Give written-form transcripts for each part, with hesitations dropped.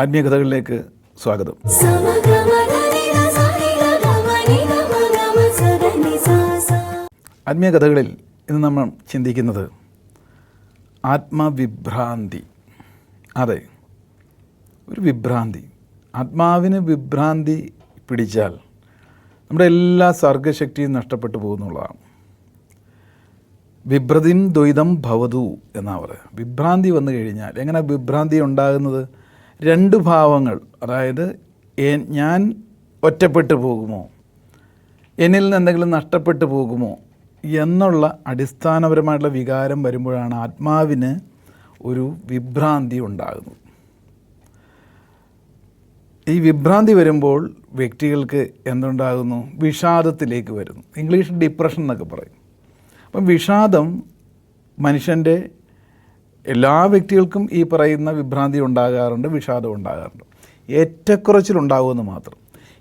ആത്മീയ കഥകളിലേക്ക് സ്വാഗതം. ആത്മീയ കഥകളിൽ ഇന്ന് നമ്മൾ ചിന്തിക്കുന്നത് ആത്മവിഭ്രാന്തി. അതെ, ഒരു വിഭ്രാന്തി. ആത്മാവിന് വിഭ്രാന്തി പിടിച്ചാൽ നമ്മുടെ എല്ലാ സർഗശക്തിയും നഷ്ടപ്പെട്ടു പോകുന്നുള്ളതാണ്. വിഭ്രതിം ദ്വൈതം ഭവതു എന്നാണ് പറയുക. വിഭ്രാന്തി വന്നു കഴിഞ്ഞാൽ എങ്ങനെ വിഭ്രാന്തി ഉണ്ടാകുന്നത്? രണ്ട് ഭാവങ്ങൾ, അതായത് ഞാൻ ഒറ്റപ്പെട്ടു പോകുമോ, എന്നിൽ നിന്ന് എന്തെങ്കിലും നഷ്ടപ്പെട്ടു പോകുമോ എന്നുള്ള അടിസ്ഥാനപരമായിട്ടുള്ള വികാരം വരുമ്പോഴാണ് ആത്മാവിന് ഒരു വിഭ്രാന്തി ഉണ്ടാകുന്നത്. ഈ വിഭ്രാന്തി വരുമ്പോൾ വ്യക്തികൾക്ക് എന്തുണ്ടാകുന്നു? വിഷാദത്തിലേക്ക് വരുന്നു. ഇംഗ്ലീഷിൽ ഡിപ്രഷൻ എന്നൊക്കെ പറയും. അപ്പം വിഷാദം മനുഷ്യൻ്റെ എല്ലാ വ്യക്തികൾക്കും ഈ പറയുന്ന വിഭ്രാന്തി ഉണ്ടാകാറുണ്ട്, വിഷാദം ഉണ്ടാകാറുണ്ട്. ഏറ്റക്കുറച്ചിലുണ്ടാകുമെന്ന് മാത്രം.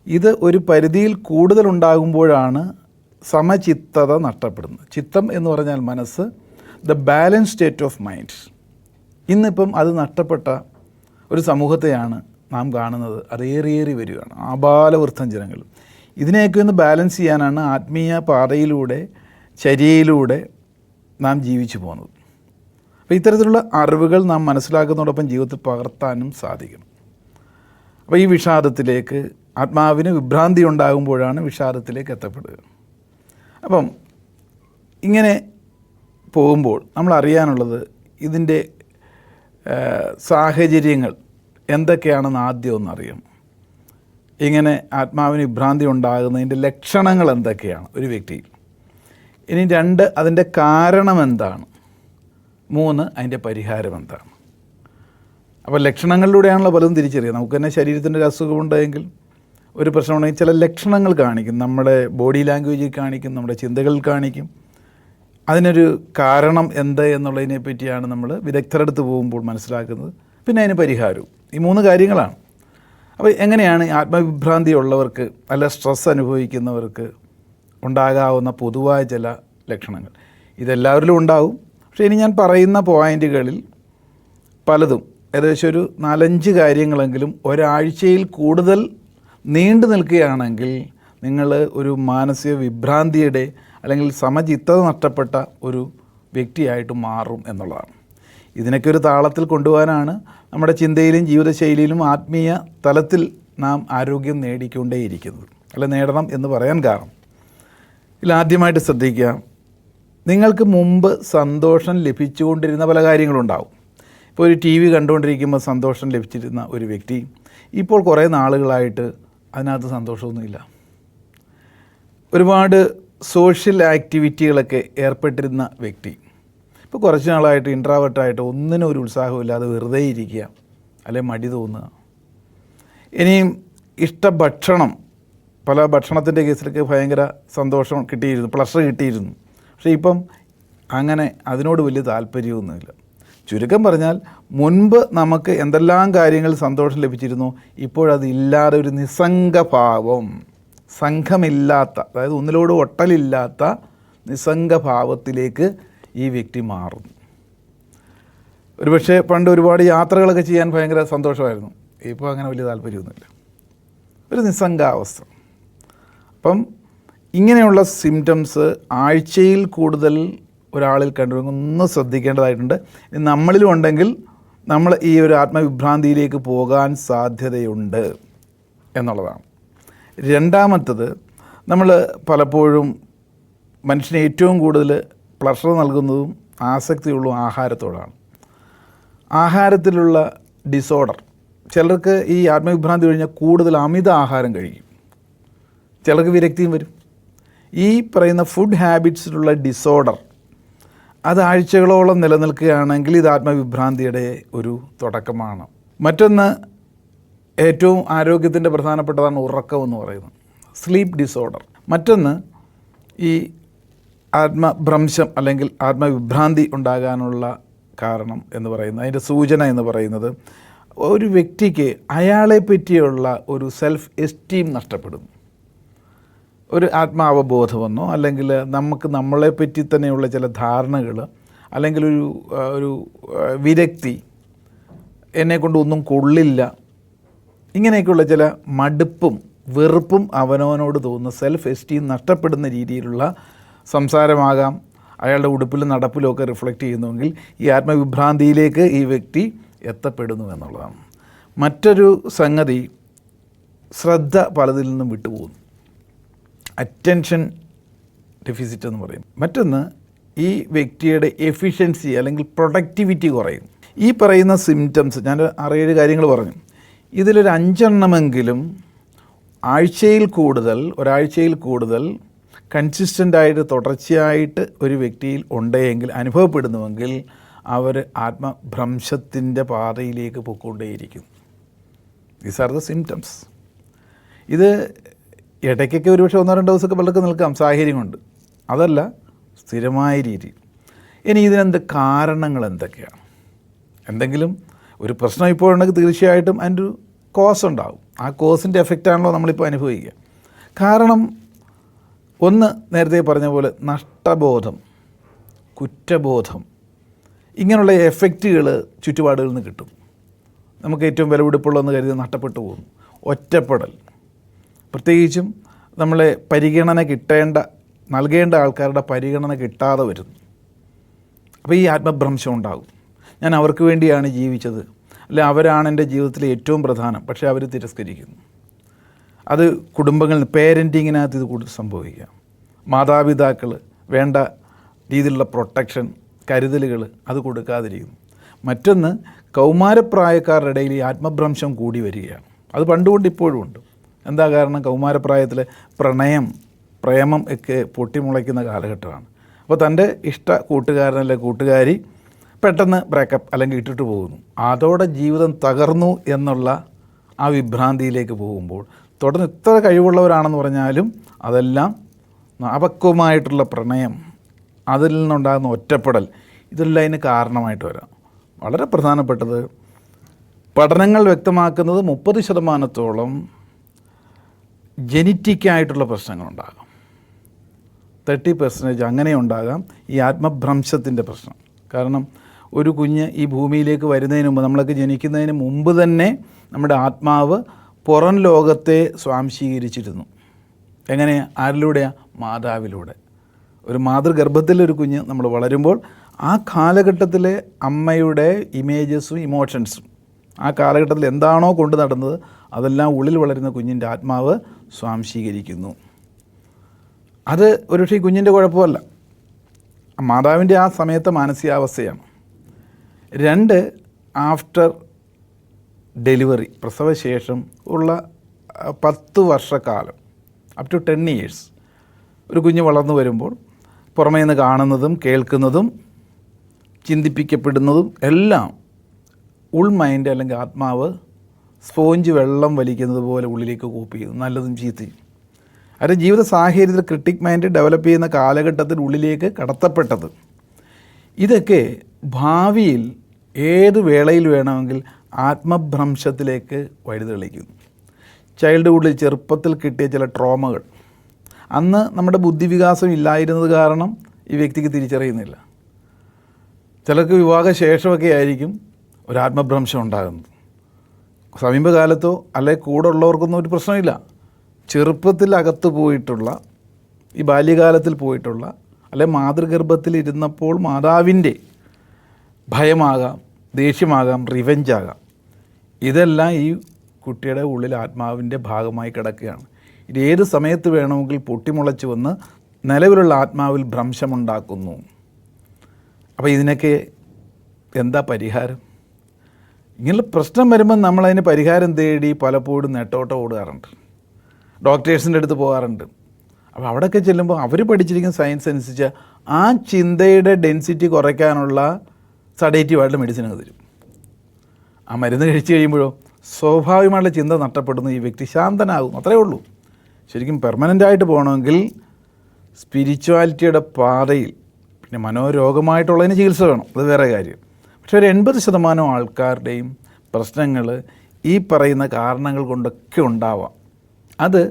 ഇത് ഒരു പരിധിയിൽ കൂടുതൽ ഉണ്ടാകുമ്പോഴാണ് സമചിത്തത നഷ്ടപ്പെടുന്നത്. ചിത്തം എന്ന് പറഞ്ഞാൽ മനസ്സ്, the balance state of mind. ഇന്നിപ്പം അത് നഷ്ടപ്പെട്ട ഒരു സമൂഹത്തെയാണ് നാം കാണുന്നത്. അത് ഏറിയേറി വരികയാണ്, ആബാലവൃദ്ധം ജനങ്ങൾ. ഇതിനെയൊക്കെ ഒന്ന് ബാലൻസ് ചെയ്യാനാണ് ആത്മീയ പാതയിലൂടെ, ചര്യയിലൂടെ നാം ജീവിച്ചു പോകുന്നത്. അപ്പോൾ ഇത്തരത്തിലുള്ള അറിവുകൾ നാം മനസ്സിലാക്കുന്നതോടൊപ്പം ജീവിതത്തിൽ പകർത്താനും സാധിക്കണം. അപ്പോൾ ഈ വിഷാദത്തിലേക്ക്, ആത്മാവിന് വിഭ്രാന്തി ഉണ്ടാകുമ്പോഴാണ് വിഷാദത്തിലേക്ക് എത്തപ്പെടുക. അപ്പം ഇങ്ങനെ പോകുമ്പോൾ നമ്മൾ അറിയാനുള്ളത് ഇതിൻ്റെ സാഹചര്യങ്ങൾ എന്തൊക്കെയാണെന്ന് ആദ്യം ഒന്നറിയണം. ഇങ്ങനെ ആത്മാവിന് വിഭ്രാന്തി ഉണ്ടാകുന്നതിൻ്റെ ലക്ഷണങ്ങൾ എന്തൊക്കെയാണ് ഒരു വ്യക്തിയിൽ. ഇനി 2, അതിൻ്റെ കാരണം എന്താണ്. 3, അതിൻ്റെ പരിഹാരം എന്താണ്. അപ്പോൾ ലക്ഷണങ്ങളിലൂടെയാണല്ലോ പലതും തിരിച്ചറിയുക. നമുക്ക് തന്നെ ശരീരത്തിൻ്റെ ഒരു അസുഖമുണ്ടെങ്കിൽ, ഒരു പ്രശ്നമുണ്ടെങ്കിൽ ചില ലക്ഷണങ്ങൾ കാണിക്കും. നമ്മുടെ ബോഡി ലാംഗ്വേജിൽ കാണിക്കും, നമ്മുടെ ചിന്തകളിൽ കാണിക്കും. അതിനൊരു കാരണം എന്ത് എന്നുള്ളതിനെ പറ്റിയാണ് നമ്മൾ വിദഗ്ധരെടുത്ത് പോകുമ്പോൾ മനസ്സിലാക്കുന്നത്. പിന്നെ അതിന് പരിഹാരവും. ഈ 3 കാര്യങ്ങളാണ്. അപ്പോൾ എങ്ങനെയാണ് ആത്മവിഭ്രാന്തി ഉള്ളവർക്ക്, നല്ല സ്ട്രെസ് അനുഭവിക്കുന്നവർക്ക് ഉണ്ടാകാവുന്ന പൊതുവായ ചില ലക്ഷണങ്ങൾ? ഇതെല്ലാവരിലും ഉണ്ടാവും. പക്ഷേ ഇനി ഞാൻ പറയുന്ന പോയിൻറ്റുകളിൽ പലതും ഏകദേശം ഒരു 4-5 കാര്യങ്ങളെങ്കിലും ഒരാഴ്ചയിൽ കൂടുതൽ നീണ്ടു നിൽക്കുകയാണെങ്കിൽ നിങ്ങൾ ഒരു മാനസിക വിഭ്രാന്തിയുടെ അല്ലെങ്കിൽ സമചിത്തത നഷ്ടപ്പെട്ട ഒരു വ്യക്തിയായിട്ട് മാറും എന്നുള്ളതാണ്. ഇതിനൊക്കെ ഒരു താളത്തിൽ കൊണ്ടുപോകാനാണ് നമ്മുടെ ചിന്തയിലും ജീവിതശൈലിയിലും ആത്മീയ തലത്തിൽ നാം ആരോഗ്യം നേടിക്കൊണ്ടേയിരിക്കുന്നത്. അല്ല, നേടണം എന്ന് പറയാൻ കാരണം, ഇതിലാദ്യമായിട്ട് ശ്രദ്ധിക്കുക, നിങ്ങൾക്ക് മുമ്പ് സന്തോഷം ലഭിച്ചുകൊണ്ടിരുന്ന പല കാര്യങ്ങളുണ്ടാവും. ഇപ്പോൾ ഒരു TV കണ്ടുകൊണ്ടിരിക്കുമ്പോൾ സന്തോഷം ലഭിച്ചിരുന്ന ഒരു വ്യക്തി ഇപ്പോൾ കുറേ നാളുകളായിട്ട് അതിനകത്ത് സന്തോഷമൊന്നുമില്ല. ഒരുപാട് സോഷ്യൽ ആക്ടിവിറ്റികളൊക്കെ ഏർപ്പെട്ടിരുന്ന വ്യക്തി ഇപ്പോൾ കുറച്ച് നാളായിട്ട് ഇൻട്രാവേർട്ടായിട്ട് ഒന്നിനും ഒരു ഉത്സാഹമില്ലാതെ വെറുതെ ഇരിക്കുക, അല്ലെങ്കിൽ മടി തോന്നുക. ഇനിയും ഭക്ഷണം, പല ഭക്ഷണത്തിൻ്റെ കേസിലൊക്കെ ഭയങ്കര സന്തോഷം കിട്ടിയിരുന്നു, പ്ലഷർ കിട്ടിയിരുന്നു. പക്ഷേ ഇപ്പം അങ്ങനെ അതിനോട് വലിയ താല്പര്യമൊന്നുമില്ല. ചുരുക്കം പറഞ്ഞാൽ, മുൻപ് നമുക്ക് എന്തെല്ലാം കാര്യങ്ങൾ സന്തോഷം ലഭിച്ചിരുന്നു, ഇപ്പോഴതില്ലാതെ ഒരു നിസ്സംഗഭാവം, സംഘമില്ലാത്ത, അതായത് ഒന്നിലോട് ഒട്ടലില്ലാത്ത നിസ്സംഗഭാവത്തിലേക്ക് ഈ വ്യക്തി മാറുന്നു. ഒരുപക്ഷെ പണ്ട് ഒരുപാട് യാത്രകളൊക്കെ ചെയ്യാൻ ഭയങ്കര സന്തോഷമായിരുന്നു, ഇപ്പോൾ അങ്ങനെ വലിയ താല്പര്യമൊന്നുമില്ല, ഒരു നിസ്സംഗാവസ്ഥ. അപ്പം ഇങ്ങനെയുള്ള സിംറ്റംസ് ആഴ്ചയിൽ കൂടുതൽ ഒരാളിൽ കണ്ടുവരുമ്പോൾ ഒന്ന് ശ്രദ്ധിക്കേണ്ടതായിട്ടുണ്ട്. നമ്മളിലും ഉണ്ടെങ്കിൽ നമ്മൾ ഈ ഒരു ആത്മവിഭ്രാന്തിയിലേക്ക് പോകാൻ സാധ്യതയുണ്ട് എന്നുള്ളതാണ്. രണ്ടാമത്തത്, നമ്മൾ പലപ്പോഴും മനുഷ്യന് ഏറ്റവും കൂടുതൽ പ്ലഷർ നൽകുന്നതും ആസക്തിയുള്ളതും ആഹാരത്തോടാണ്. ആഹാരത്തിലുള്ള ഡിസോർഡർ, ചിലർക്ക് ഈ ആത്മവിഭ്രാന്തി കഴിഞ്ഞാൽ കൂടുതൽ അമിത ആഹാരം കഴിക്കും, ചിലർക്ക് വിരക്തിയും വരും. ഈ പറയുന്ന ഫുഡ് ഹാബിറ്റ്സിലുള്ള ഡിസോർഡർ അത് ആഴ്ചകളോളം നിലനിൽക്കുകയാണെങ്കിൽ ഇത് ആത്മവിഭ്രാന്തിയുടെ ഒരു തുടക്കമാണ്. മറ്റൊന്ന്, ഏറ്റവും ആരോഗ്യത്തിൻ്റെ പ്രധാനപ്പെട്ടതാണ് ഉറക്കം എന്ന് പറയുന്നത്, സ്ലീപ്പ് ഡിസോർഡർ. മറ്റൊന്ന്, ഈ ആത്മഭ്രംശം അല്ലെങ്കിൽ ആത്മവിഭ്രാന്തി ഉണ്ടാകാനുള്ള കാരണം എന്ന് പറയുന്നത്, അതിൻ്റെ സൂചന എന്ന് പറയുന്നത്, ഒരു വ്യക്തിക്ക് അയാളെ പറ്റിയുള്ള ഒരു സെൽഫ് എസ്റ്റീം നഷ്ടപ്പെടുന്നു. ഒരു ആത്മാവബോധമെന്നോ അല്ലെങ്കിൽ നമുക്ക് നമ്മളെപ്പറ്റി തന്നെയുള്ള ചില ധാരണകൾ അല്ലെങ്കിൽ ഒരു വിരക്തി, എന്നെക്കൊണ്ട് ഒന്നും കൊള്ളില്ല ഇങ്ങനെയൊക്കെയുള്ള ചില മടുപ്പും വെറുപ്പും അവനവനോട് തോന്നുന്ന സെൽഫ് എസ്റ്റീം നഷ്ടപ്പെടുന്ന രീതിയിലുള്ള സംസാരമാകാം, അയാളുടെ ഉടുപ്പിലും നടപ്പിലും ഒക്കെ റിഫ്ലക്റ്റ് ചെയ്യുന്നുവെങ്കിൽ ഈ ആത്മവിഭ്രാന്തിയിലേക്ക് ഈ വ്യക്തി എത്തപ്പെടുന്നു എന്നുള്ളതാണ്. മറ്റൊരു സംഗതി, ശ്രദ്ധ പലതിൽ നിന്നും വിട്ടുപോകുന്നു. അറ്റൻഷൻ ഡെഫിസിറ്റ് എന്ന് പറയും. മറ്റൊന്ന്, ഈ വ്യക്തിയുടെ എഫിഷ്യൻസി അല്ലെങ്കിൽ പ്രൊഡക്ടിവിറ്റി കുറയും. ഈ പറയുന്ന സിംറ്റംസ് ഞാൻ 6-7 കാര്യങ്ങൾ പറഞ്ഞു. ഇതിലൊരു 5 എണ്ണമെങ്കിലും ഒരാഴ്ചയിൽ കൂടുതൽ കൺസിസ്റ്റൻ്റായിട്ട് തുടർച്ചയായിട്ട് ഒരു വ്യക്തിയിൽ ഉണ്ടെങ്കിൽ അനുഭവപ്പെടുന്നുവെങ്കിൽ അവർ ആത്മഭ്രംശത്തിൻ്റെ പാതയിലേക്ക് പോയിക്കൊണ്ടേയിരിക്കും. These are the symptoms. ഇത് ഇടയ്ക്കൊക്കെ ഒരുപക്ഷെ 1-2 ദിവസമൊക്കെ പലർക്ക് നിൽക്കാം സാഹചര്യം കൊണ്ട്, അതല്ല സ്ഥിരമായ രീതി. ഇനി ഇതിനെന്ത് കാരണങ്ങൾ എന്തൊക്കെയാണ്? എന്തെങ്കിലും ഒരു പ്രശ്നം ഇപ്പോൾ ഉണ്ടെങ്കിൽ തീർച്ചയായിട്ടും അതിൻ്റെ ഒരു കോസ് ഉണ്ടാകും. ആ കോസിൻ്റെ എഫക്റ്റാണല്ലോ നമ്മളിപ്പോൾ അനുഭവിക്കുക. കാരണം ഒന്ന്, നേരത്തെ പറഞ്ഞ പോലെ നഷ്ടബോധം, കുറ്റബോധം, ഇങ്ങനെയുള്ള എഫക്റ്റുകൾ ചുറ്റുപാടുകളിൽ നിന്ന് കിട്ടും. നമുക്ക് ഏറ്റവും വിലപിടിപ്പുള്ളതെന്ന് കരുതി നഷ്ടപ്പെട്ടു പോകും. ഒറ്റപ്പെടൽ, പ്രത്യേകിച്ചും നമ്മളെ നൽകേണ്ട ആൾക്കാരുടെ പരിഗണന കിട്ടാതെ വരുന്നു. അപ്പോൾ ഈ ആത്മഭ്രംശം ഉണ്ടാകും. ഞാൻ അവർക്ക് വേണ്ടിയാണ് ജീവിച്ചത്, അല്ലെ അവരാണ് എൻ്റെ ജീവിതത്തിലെ ഏറ്റവും പ്രധാനം, പക്ഷേ അവർ തിരസ്കരിക്കുന്നു. അത് കുടുംബങ്ങളിൽ പേരൻറ്റിങ്ങിനകത്ത് ഇത് കൂടുതൽ സംഭവിക്കാം. മാതാപിതാക്കൾ വേണ്ട രീതിയിലുള്ള പ്രൊട്ടക്ഷൻ, കരുതലുകൾ അത് കൊടുക്കാതിരിക്കുന്നു. മറ്റൊന്ന്, കൗമാരപ്രായക്കാരുടെ ഇടയിൽ ഈ ആത്മഭ്രംശം കൂടി വരികയാണ്. അത് പണ്ടുകൊണ്ട് ഇപ്പോഴും ഉണ്ട്. എന്താ കാരണം? കൗമാരപ്രായത്തിൽ പ്രേമം ഒക്കെ പൊട്ടിമുളയ്ക്കുന്ന കാലഘട്ടമാണ്. അപ്പോൾ തൻ്റെ ഇഷ്ട കൂട്ടുകാരനല്ലെ കൂട്ടുകാരി പെട്ടെന്ന് ബ്രേക്കപ്പ് അല്ലെങ്കിൽ ഇട്ടിട്ട് പോകുന്നു. അതോടെ ജീവിതം തകർന്നു എന്നുള്ള ആ വിഭ്രാന്തിയിലേക്ക് പോകുമ്പോൾ തുടർന്ന് ഇത്ര കഴിവുള്ളവരാണെന്ന് പറഞ്ഞാലും അതെല്ലാം അപക്വമായിട്ടുള്ള പ്രണയം, അതിൽ നിന്നുണ്ടാകുന്ന ഒറ്റപ്പെടൽ, ഇതെല്ലാം അതിന് കാരണമായിട്ട് വരാം. വളരെ പ്രധാനപ്പെട്ടത്, പഠനങ്ങൾ വ്യക്തമാക്കുന്നത് 30% ജെനറ്റിക്കായിട്ടുള്ള പ്രശ്നങ്ങളുണ്ടാകാം. 30% അങ്ങനെ ഉണ്ടാകാം ഈ ആത്മഭ്രംശത്തിൻ്റെ പ്രശ്നം. കാരണം ഒരു കുഞ്ഞ് ഈ ഭൂമിയിലേക്ക് വരുന്നതിന് മുമ്പ്, നമ്മളൊക്കെ ജനിക്കുന്നതിന് മുമ്പ് തന്നെ നമ്മുടെ ആത്മാവ് പുറം ലോകത്തെ സ്വാംശീകരിച്ചിരുന്നു. എങ്ങനെ? ആരിലൂടെയാണ്? മാതാവിലൂടെ. ഒരു മാതൃഗർഭത്തിലൊരു കുഞ്ഞ് നമ്മൾ വളരുമ്പോൾ ആ കാലഘട്ടത്തിലെ അമ്മയുടെ ഇമേജസും ഇമോഷൻസും, ആ കാലഘട്ടത്തിൽ എന്താണോ കൊണ്ടു നടന്നത് അതെല്ലാം ഉള്ളിൽ വളരുന്ന കുഞ്ഞിൻ്റെ ആത്മാവ് സ്വാംശീകരിക്കുന്നു. അത് ഒരുപക്ഷെ ഈ കുഞ്ഞിൻ്റെ കുഴപ്പമല്ല, മാതാവിൻ്റെ ആ സമയത്തെ മാനസികാവസ്ഥയാണ്. 2, ആഫ്റ്റർ ഡെലിവറി, പ്രസവശേഷം ഉള്ള 10 വർഷക്കാലം, അപ് ടു 10 years, ഒരു കുഞ്ഞ് വളർന്നു വരുമ്പോൾ പുറമേ നിന്ന് കാണുന്നതും കേൾക്കുന്നതും ചിന്തിപ്പിക്കപ്പെടുന്നതും എല്ലാം മൈൻഡ് അല്ലെങ്കിൽ ആത്മാവ് സ്പോഞ്ച് വെള്ളം വലിക്കുന്നത് പോലെ ഉള്ളിലേക്ക് കോപ്പി ചെയ്യുന്നു, നല്ലതും ചീത്തയും. അവരുടെ ജീവിത സാഹചര്യത്തിൽ ക്രിട്ടിക് മൈൻഡ് ഡെവലപ്പ് ചെയ്യുന്ന കാലഘട്ടത്തിൽ ഉള്ളിലേക്ക് കടത്തപ്പെട്ടത്. ഇതൊക്കെ ഭാവിയിൽ ഏത് വേളയിൽ വേണമെങ്കിൽ ആത്മഭ്രംശത്തിലേക്ക് വഴിതെളിക്കുന്നു. ചൈൽഡ്ഹുഡിൽ ചെറുപ്പത്തിൽ കിട്ടിയ ചില ട്രോമകൾ, അന്ന് നമ്മുടെ ബുദ്ധിവികാസം ഇല്ലായിരുന്നത് കാരണം ഈ വ്യക്തിക്ക് തിരിച്ചറിയുന്നില്ല. ചിലർക്ക് വിവാഹശേഷമൊക്കെ ആയിരിക്കും ഒരു ആത്മഭ്രംശം ഉണ്ടാകുന്നത്. സമീപകാലത്തോ അല്ലെങ്കിൽ കൂടെ ഉള്ളവർക്കൊന്നും ഒരു പ്രശ്നമില്ല. ചെറുപ്പത്തിൽ അകത്ത് പോയിട്ടുള്ള, ഈ ബാല്യകാലത്തിൽ പോയിട്ടുള്ള, അല്ലെങ്കിൽ മാതൃഗർഭത്തിൽ ഇരുന്നപ്പോൾ മാതാവിൻ്റെ ഭയമാകാം, ദേഷ്യമാകാം, റിവെഞ്ചാകാം, ഇതെല്ലാം ഈ കുട്ടിയുടെ ഉള്ളിൽ ആത്മാവിൻ്റെ ഭാഗമായി കിടക്കുകയാണ്. ഇത് ഏത് സമയത്ത് വേണമെങ്കിൽ പൊട്ടിമുളച്ച് വന്ന് നിലവിലുള്ള ആത്മാവിൽ ഭ്രംശമുണ്ടാക്കുന്നു. അപ്പോൾ ഇതിനൊക്കെ എന്താ പരിഹാരം? ഇങ്ങനെയുള്ള പ്രശ്നം വരുമ്പോൾ നമ്മളതിന് പരിഹാരം തേടി പലപ്പോഴും നെട്ടോട്ടം ഓടാറുണ്ട്, ഡോക്ടേഴ്സിൻ്റെ അടുത്ത് പോകാറുണ്ട്. അപ്പോൾ അവിടെയൊക്കെ ചെല്ലുമ്പോൾ അവർ പഠിച്ചിരിക്കുന്ന സയൻസ് അനുസരിച്ച് ആ ചിന്തയുടെ ഡെൻസിറ്റി കുറയ്ക്കാനുള്ള സഡേറ്റീവായിട്ടുള്ള മെഡിസിൻ അങ്ങ് തരും. ആ മരുന്ന് കഴിച്ച് കഴിയുമ്പോഴോ സ്വാഭാവികമായിട്ടുള്ള ചിന്ത നഷ്ടപ്പെടുന്നു, ഈ വ്യക്തി ശാന്തനാകും, അത്രയേ ഉള്ളൂ. ശരിക്കും പെർമനൻ്റായിട്ട് പോകണമെങ്കിൽ സ്പിരിച്വാലിറ്റിയുടെ പാതയിൽ, പിന്നെ മനോരോഗമായിട്ടുള്ളതിന് ചികിത്സ വേണം, അത് വേറെ കാര്യം. പക്ഷേ ഒരു 80% ആൾക്കാരുടെയും പ്രശ്നങ്ങൾ ഈ പറയുന്ന കാരണങ്ങൾ കൊണ്ടൊക്കെ ഉണ്ടാവാം. അത്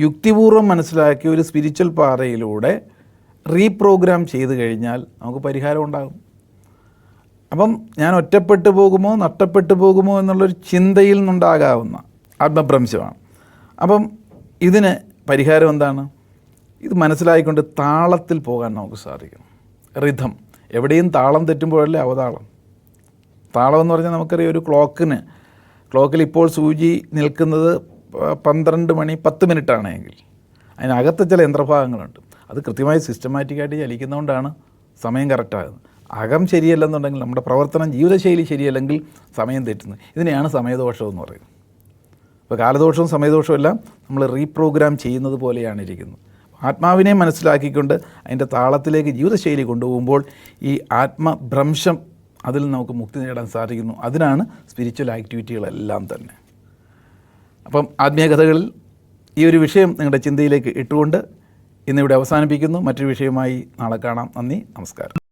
യുക്തിപൂർവ്വം മനസ്സിലാക്കി ഒരു സ്പിരിച്വൽ പാതയിലൂടെ റീപ്രോഗ്രാം ചെയ്ത് കഴിഞ്ഞാൽ നമുക്ക് പരിഹാരം ഉണ്ടാകും. അപ്പം ഞാൻ ഒറ്റപ്പെട്ടു പോകുമോ നഷ്ടപ്പെട്ടു പോകുമോ എന്നുള്ളൊരു ചിന്തയിൽ നിന്നുണ്ടാകാവുന്ന ആത്മഭ്രംശമാണ്. അപ്പം ഇതിന് പരിഹാരം എന്താണ്? ഇത് മനസ്സിലായിക്കൊണ്ട് താളത്തിൽ പോകാൻ നമുക്ക് സാധിക്കും. റിഥം, എവിടെയും താളം തെറ്റുമ്പോഴല്ലേ അവതാളം. താളം എന്ന് പറഞ്ഞാൽ നമുക്കറിയാം, ഒരു ക്ലോക്കിൽ ഇപ്പോൾ സൂചി നിൽക്കുന്നത് 12 മണി 10 മിനിറ്റാണെങ്കിൽ അതിനകത്ത് ചില യന്ത്രഭാഗങ്ങളുണ്ട്. അത് കൃത്യമായി സിസ്റ്റമാറ്റിക്കായിട്ട് ചലിക്കുന്നതുകൊണ്ടാണ് സമയം കറക്റ്റാകുന്നത്. അകം ശരിയല്ലെന്നുണ്ടെങ്കിൽ, നമ്മുടെ പ്രവർത്തനം ജീവിതശൈലി ശരിയല്ലെങ്കിൽ സമയം തെറ്റുന്നത്. ഇതിനെയാണ് സമയദോഷം എന്ന് പറയുന്നത്. അപ്പോൾ കാലദോഷവും സമയദോഷവും എല്ലാം നമ്മൾ റീപ്രോഗ്രാം ചെയ്യുന്നത് പോലെയാണ് ഇരിക്കുന്നത്. ആത്മാവിനെ മനസ്സിലാക്കിക്കൊണ്ട് അതിൻ്റെ താളത്തിലേക്ക് ജീവിതശൈലി കൊണ്ടുപോകുമ്പോൾ ഈ ആത്മഭ്രംശം, അതിൽ നമുക്ക് മുക്തി നേടാൻ സാധിക്കുന്നു. അതിനാണ് സ്പിരിച്വൽ ആക്ടിവിറ്റികളെല്ലാം തന്നെ. അപ്പം ആത്മീയ കഥകളിൽ ഈ ഒരു വിഷയം നിങ്ങളുടെ ചിന്തയിലേക്ക് ഇട്ടുകൊണ്ട് ഇന്നിവിടെ അവസാനിപ്പിക്കുന്നു. മറ്റൊരു വിഷയമായി നാളെ കാണാം. നന്ദി, നമസ്കാരം.